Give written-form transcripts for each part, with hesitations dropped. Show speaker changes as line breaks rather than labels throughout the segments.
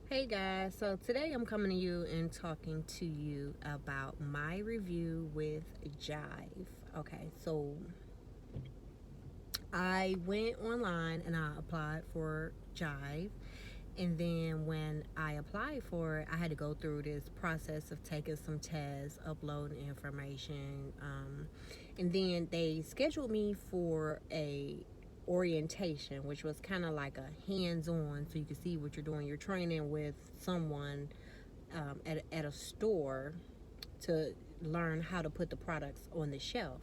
Hey guys, so today I'm coming to you and talking to you about my review with Jyve. Okay, so I went online and I applied for Jyve, and then when I applied for it, I had to go through this process of taking some tests, uploading information, and then they scheduled me for a orientation, which was kind of like a hands-on, so you can see what you're doing. You're training with someone at a store to learn how to put the products on the shelf.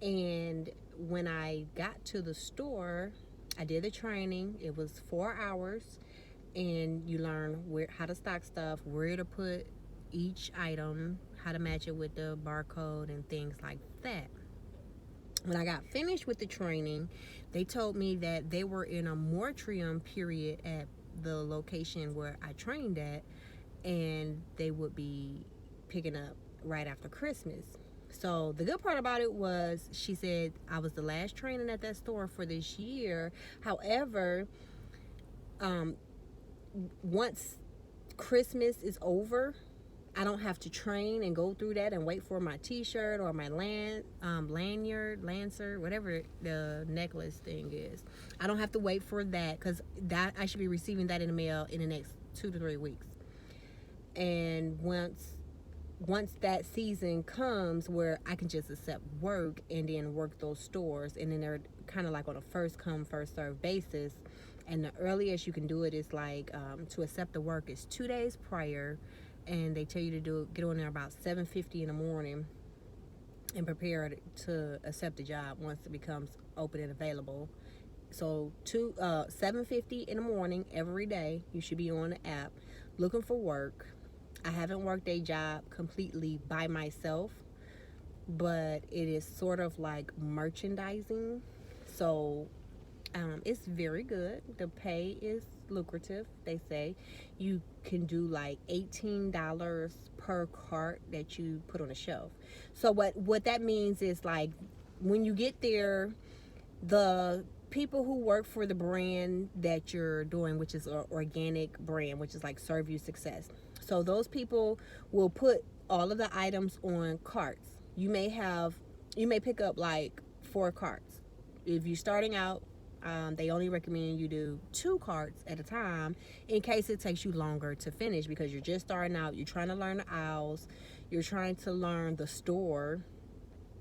And when I got to the store, I did the training. It was 4 hours, and you learn how to stock stuff, where to put each item, how to match it with the barcode, and things like that. When I got finished with the training, they told me that they were in a moratorium period at the location where I trained at, and they would be picking up right after Christmas. So the good part about it was she said I was the last training at that store for this year. However, um, once Christmas is over, I don't have to train and go through that and wait for my T-shirt or my lanyard, lancer, whatever the necklace thing is. I don't have to wait for that because that I should be receiving that in the mail in the next 2 to 3 weeks. And once that season comes where I can just accept work and then work those stores, and then they're kind of like on a first come first serve basis, and the earliest you can do it is like to accept the work is 2 days prior, and they tell you to get on there about 7:50 in the morning and prepare to accept the job once it becomes open and available. So 7:50 in the morning every day you should be on the app looking for work. I haven't worked a job completely by myself, but it is sort of like merchandising. So it's very good. The pay is lucrative. They say you can do like $18 per cart that you put on a shelf. So what that means is like when you get there, the people who work for the brand that you're doing, which is an organic brand, which is like Serve You Success. So those people will put all of the items on carts. You may pick up like 4 carts. If you're starting out, they only recommend you do 2 carts at a time in case it takes you longer to finish because you're just starting out. You're trying to learn the aisles, you're trying to learn the store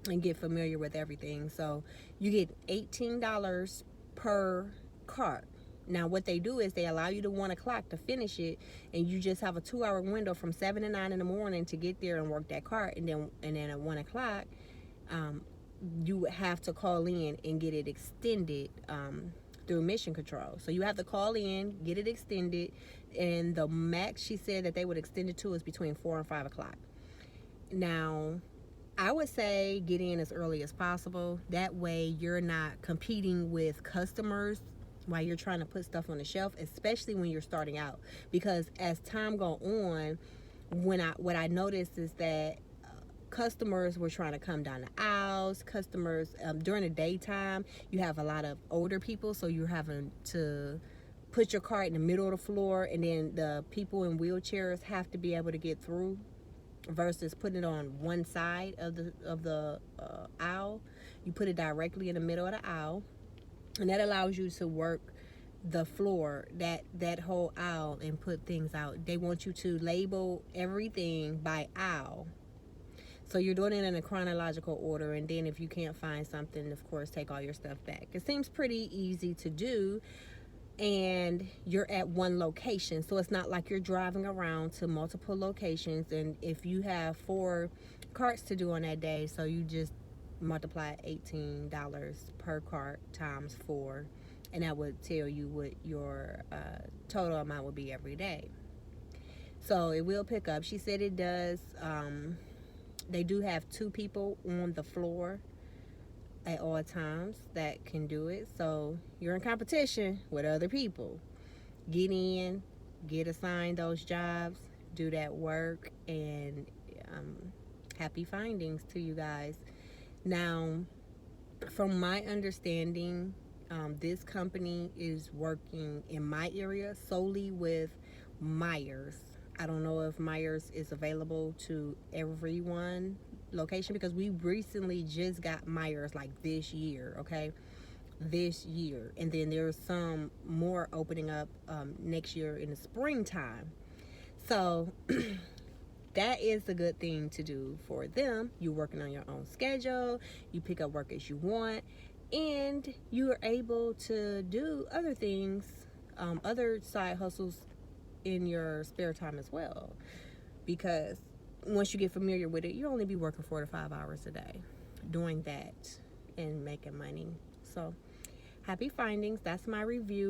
and get familiar with everything. So you get $18 per cart. Now what they do is they allow you to 1 o'clock to finish it, and you just have a 2 hour window from 7 to 9 in the morning to get there and work that cart, and then at 1 o'clock, you have to call in and get it extended through mission control. So you have to call in, get it extended, and the max she said that they would extend it to is between 4 and 5 o'clock. Now I would say get in as early as possible. That way you're not competing with customers while you're trying to put stuff on the shelf, especially when you're starting out. Because as time go on, what I noticed is that customers were trying to come down the aisles. Customers during the daytime, you have a lot of older people, so you're having to put your cart in the middle of the floor, and then the people in wheelchairs have to be able to get through versus putting it on one side of the aisle. You put it directly in the middle of the aisle, and that allows you to work the floor, that whole aisle, and put things out. They want you to label everything by aisle, so you're doing it in a chronological order, and then if you can't find something, of course, take all your stuff back. It seems pretty easy to do, and you're at one location, so it's not like you're driving around to multiple locations. And if you have 4 carts to do on that day, so you just multiply $18 per cart times 4, and that would tell you what your total amount would be every day. So it will pick up. She said it does. They do have 2 people on the floor at all times that can do it. So you're in competition with other people. Get in, get assigned those jobs, do that work, and happy findings to you guys. Now, from my understanding, This company is working in my area solely with Myers. I don't know if Myers is available to everyone location because we recently just got Myers like this year, okay? This year. And then there's some more opening up next year in the springtime. So that is a good thing to do for them. You're working on your own schedule, you pick up work as you want, and you are able to do other things, other side hustles in your spare time as well. Because once you get familiar with it, you'll only be working 4 to 5 hours a day doing that and making money. So, happy findings. That's my review.